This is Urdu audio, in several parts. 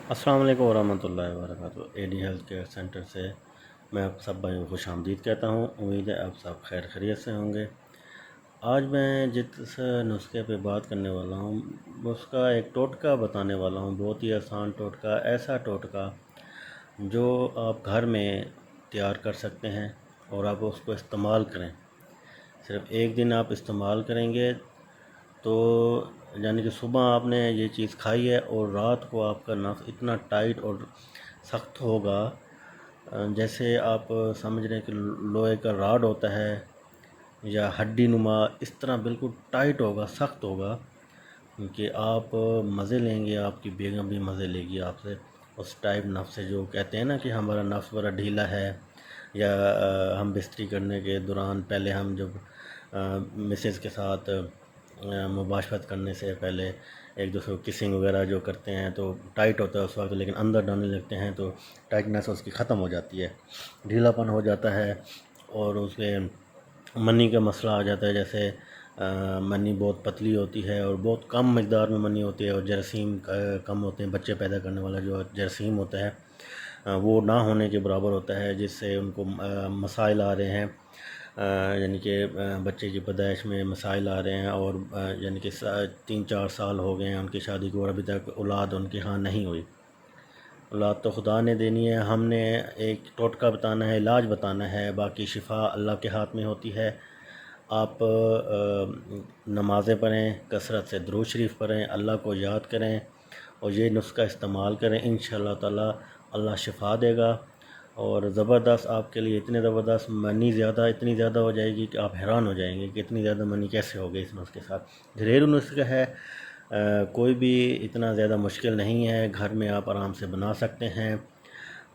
السلام علیکم ورحمۃ اللہ وبرکاتہ۔ اے ڈی ہیلتھ کیئر سینٹر سے میں آپ سب بھائیوں کو خوش آمدید کہتا ہوں۔ امید ہے آپ سب خیر خیریت سے ہوں گے۔ آج میں جس نسخے پہ بات کرنے والا ہوں اس کا ایک ٹوٹکا بتانے والا ہوں، بہت ہی آسان ٹوٹکا، ایسا ٹوٹکا جو آپ گھر میں تیار کر سکتے ہیں اور آپ اس کو استعمال کریں۔ صرف ایک دن آپ استعمال کریں گے تو یعنی کہ صبح آپ نے یہ چیز کھائی ہے اور رات کو آپ کا نفس اتنا ٹائٹ اور سخت ہوگا، جیسے آپ سمجھ رہے ہیں کہ لوہے کا راڈ ہوتا ہے یا ہڈی نما، اس طرح بالکل ٹائٹ ہوگا، سخت ہوگا کہ آپ مزے لیں گے، آپ کی بیگم بھی مزے لے گی آپ سے۔ اس ٹائپ نفس سے جو کہتے ہیں نا کہ ہمارا نفس بڑا ڈھیلا ہے، یا ہم بستری کرنے کے دوران پہلے ہم جب مسز کے ساتھ مباشرت کرنے سے پہلے ایک دوسرے کو کسنگ وغیرہ جو کرتے ہیں تو ٹائٹ ہوتا ہے اس وقت، لیکن اندر ڈالنے لگتے ہیں تو ٹائٹنس اس کی ختم ہو جاتی ہے، ڈھیلا پن ہو جاتا ہے، اور اس کے منی کا مسئلہ آ جاتا ہے۔ جیسے منی بہت پتلی ہوتی ہے اور بہت کم مقدار میں منی ہوتی ہے، اور جراثیم کم ہوتے ہیں، بچے پیدا کرنے والا جو جراثیم ہوتا ہے وہ نہ ہونے کے برابر ہوتا ہے، جس سے ان کو مسائل آ رہے ہیں، یعنی کہ بچے کی پیدائش میں مسائل آ رہے ہیں، اور یعنی کہ 3-4 سال ہو گئے ہیں ان کی شادی کو اور ابھی تک اولاد ان کے ہاں نہیں ہوئی۔ اولاد تو خدا نے دینی ہے، ہم نے ایک ٹوٹکا بتانا ہے، علاج بتانا ہے، باقی شفا اللہ کے ہاتھ میں ہوتی ہے۔ آپ نمازیں پڑھیں، کثرت سے درود شریف پڑھیں، اللہ کو یاد کریں اور یہ نسخہ استعمال کریں، انشاءاللہ تعالی اللہ شفا دے گا۔ اور زبردست آپ کے لیے، اتنے زبردست منی اتنی زیادہ ہو جائے گی کہ آپ حیران ہو جائیں گے کہ اتنی زیادہ منی کیسے ہو گئی اس نسخے کے ساتھ۔ گھریلو نسخہ ہے، کوئی بھی اتنا زیادہ مشکل نہیں ہے، گھر میں آپ آرام سے بنا سکتے ہیں۔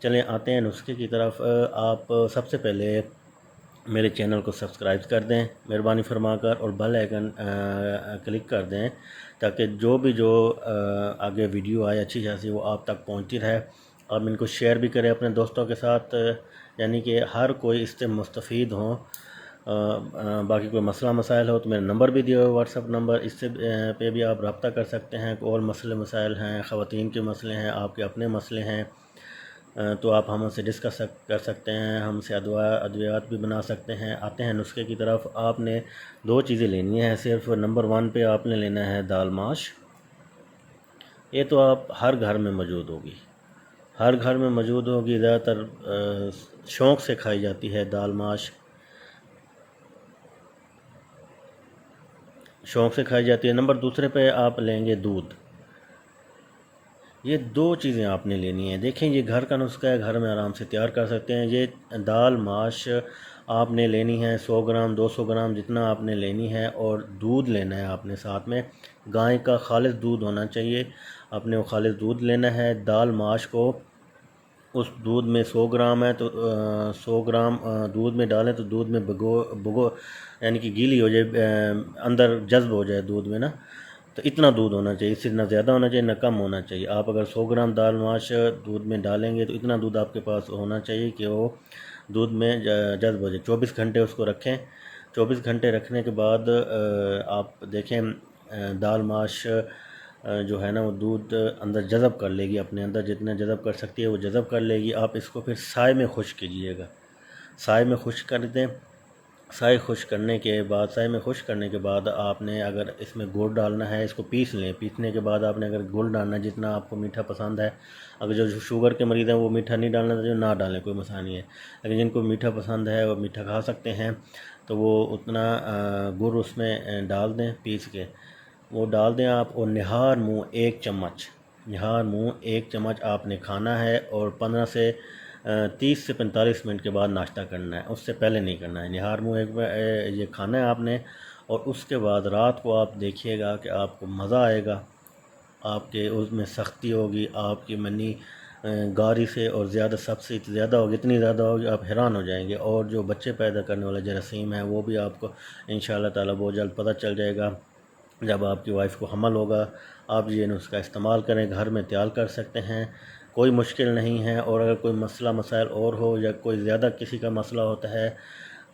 چلیں آتے ہیں نسخے کی طرف۔ آپ سب سے پہلے میرے چینل کو سبسکرائب کر دیں مہربانی فرما کر، اور بیل آئیکن کلک کر دیں تاکہ جو آگے ویڈیو آئے اچھی خاصی وہ آپ تک پہنچتی رہے۔ آپ ان کو شیئر بھی کریں اپنے دوستوں کے ساتھ، یعنی کہ ہر کوئی اس سے مستفید ہوں۔ باقی کوئی مسئلہ مسائل ہو تو میرا نمبر بھی دیا ہوا واٹس ایپ نمبر، اس سے پہ بھی آپ رابطہ کر سکتے ہیں۔ اور مسئلے مسائل ہیں، خواتین کے مسئلے ہیں، آپ کے اپنے مسئلے ہیں، تو آپ ہم سے ڈسکس کر سکتے ہیں، ہم سے ادویات بھی بنا سکتے ہیں۔ آتے ہیں نسخے کی طرف۔ آپ نے 2 چیزیں لینی ہیں صرف۔ نمبر 1 پہ آپ نے لینا ہے دال ماش۔ یہ تو آپ ہر گھر میں موجود ہوگی، ہر گھر میں موجود ہوگی، زیادہ تر شوق سے کھائی جاتی ہے دال ماش، شوق سے کھائی جاتی ہے۔ نمبر 2 پہ آپ لیں گے دودھ۔ یہ 2 چیزیں آپ نے لینی ہیں۔ دیکھیں یہ گھر کا نسخہ ہے، گھر میں آرام سے تیار کر سکتے ہیں۔ یہ دال ماش آپ نے لینی ہے 100 گرام 200 گرام جتنا آپ نے لینی ہے، اور دودھ لینا ہے آپ نے ساتھ میں، گائے کا خالص دودھ ہونا چاہیے، آپ نے وہ خالص دودھ لینا ہے۔ دال ماش کو اس دودھ میں 100 گرام ہے تو 100 گرام دودھ میں ڈالیں، تو دودھ میں بگو یعنی کہ گیلی ہو جائے، اندر جذب ہو جائے دودھ میں نا، تو اتنا دودھ ہونا چاہیے، اس سے نہ زیادہ ہونا چاہیے نہ کم ہونا چاہیے۔ آپ اگر 100 گرام دال ماش دودھ میں ڈالیں گے تو اتنا دودھ آپ کے پاس ہونا چاہیے کہ وہ دودھ میں جذب ہو جائے۔ 24 گھنٹے اس کو رکھیں۔ 24 گھنٹے رکھنے کے بعد آپ دیکھیں دال ماش جو ہے نا وہ دودھ اندر جذب کر لے گی، اپنے اندر جتنا جذب کر سکتی ہے وہ جذب کر لے گی۔ آپ اس کو پھر سائے میں خشک کیجیے گا، سائے میں خشک کر دیں۔ سائے خشک کرنے کے بعد آپ نے اگر اس میں گڑ ڈالنا ہے اس کو پیس لیں۔ پیسنے کے بعد آپ نے اگر گڑ ڈالنا ہے جتنا آپ کو میٹھا پسند ہے، اگر جو شوگر کے مریض ہیں وہ میٹھا نہیں ڈالنا تو نہ ڈالیں، کوئی مسئلہ نہیں ہے، لیکن جن کو میٹھا پسند ہے وہ میٹھا کھا سکتے ہیں، تو وہ اتنا گڑ اس میں ڈال دیں پیس کے، وہ ڈال دیں آپ، اور نہار منہ 1 چمچ آپ نے کھانا ہے، اور 15 سے 30 سے 45 منٹ کے بعد ناشتہ کرنا ہے، اس سے پہلے نہیں کرنا ہے۔ نہار منہ یہ کھانا ہے آپ نے، اور اس کے بعد رات کو آپ دیکھیے گا کہ آپ کو مزہ آئے گا، آپ کے اس میں سختی ہوگی، آپ کی منی گاری سے اور سب سے زیادہ ہوگی، اتنی زیادہ ہوگی آپ حیران ہو جائیں گے، اور جو بچے پیدا کرنے والا جراثیم ہے وہ بھی آپ کو انشاءاللہ تعالی بہت جلد پتہ چل جائے گا جب آپ کی وائف کو حمل ہوگا۔ آپ یہ نسخہ استعمال کریں، گھر میں تیار کر سکتے ہیں، کوئی مشکل نہیں ہے۔ اور اگر کوئی مسئلہ مسائل اور ہو یا کوئی زیادہ کسی کا مسئلہ ہوتا ہے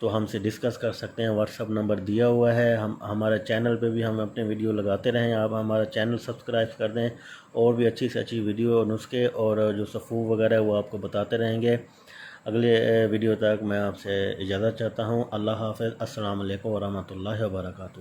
تو ہم سے ڈسکس کر سکتے ہیں. واٹس اپ نمبر دیا ہوا ہے. ہمارے چینل پہ بھی ہم اپنے ویڈیو لگاتے رہیں. آپ ہمارا چینل سبسکرائب کر دیں اور بھی اچھی سے اچھی ویڈیو نسخے اور جو صفو وغیرہ وہ آپ کو بتاتے رہیں گے. اگلے ویڈیو تک میں آپ سے اجازت چاہتا ہوں. اللہ حافظ. السلام علیکم ورحمۃ اللہ وبرکاتہ.